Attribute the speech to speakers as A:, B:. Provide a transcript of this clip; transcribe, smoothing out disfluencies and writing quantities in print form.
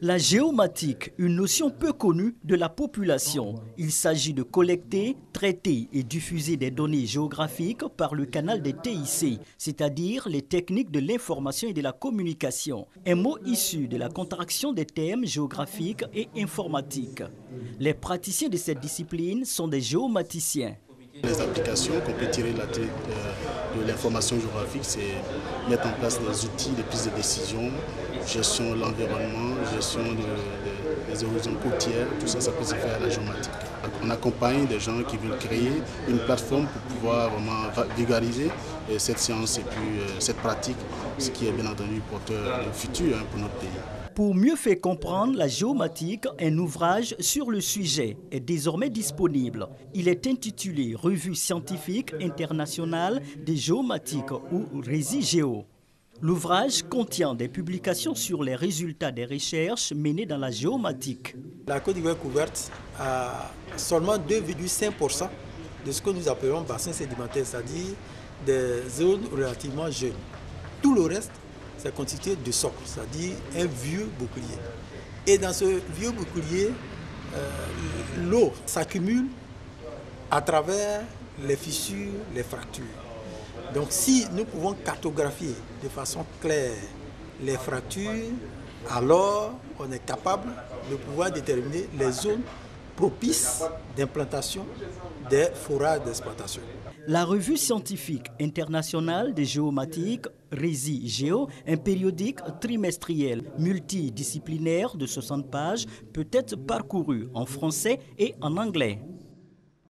A: La géomatique, une notion peu connue de la population. Il s'agit de collecter, traiter et diffuser des données géographiques par le canal des TIC, c'est-à-dire les techniques de l'information et de la communication. Un mot issu de la contraction des termes géographiques et informatiques. Les praticiens de cette discipline sont des géomaticiens.
B: Les applications qu'on peut tirer de l'information géographique, c'est mettre en place des outils de prise de décision, gestion de l'environnement, gestion des horizons côtières, tout ça, ça peut se faire à la géomatique. On accompagne des gens qui veulent créer une plateforme pour pouvoir vraiment vulgariser cette science et puis cette pratique, ce qui est bien entendu porteur de futur pour notre pays.
A: Pour mieux faire comprendre la géomatique, un ouvrage sur le sujet est désormais disponible. Il est intitulé « Revue scientifique internationale des géomatiques » ou « RESI Géo ». L'ouvrage contient des publications sur les résultats des recherches menées dans la géomatique.
C: La Côte d'Ivoire est couverte à seulement 2,5% de ce que nous appelons bassin sédimentaire, c'est-à-dire des zones relativement jeunes. Tout le reste, c'est constitué de socle, c'est-à-dire un vieux bouclier. Et dans ce vieux bouclier, l'eau s'accumule à travers les fissures, les fractures. Donc si nous pouvons cartographier de façon claire les fractures, alors on est capable de pouvoir déterminer les zones propices d'implantation des forages d'exploitation.
A: La revue scientifique internationale des géomatiques, RESI Géo, un périodique trimestriel multidisciplinaire de 60 pages, peut être parcouru en français et en anglais.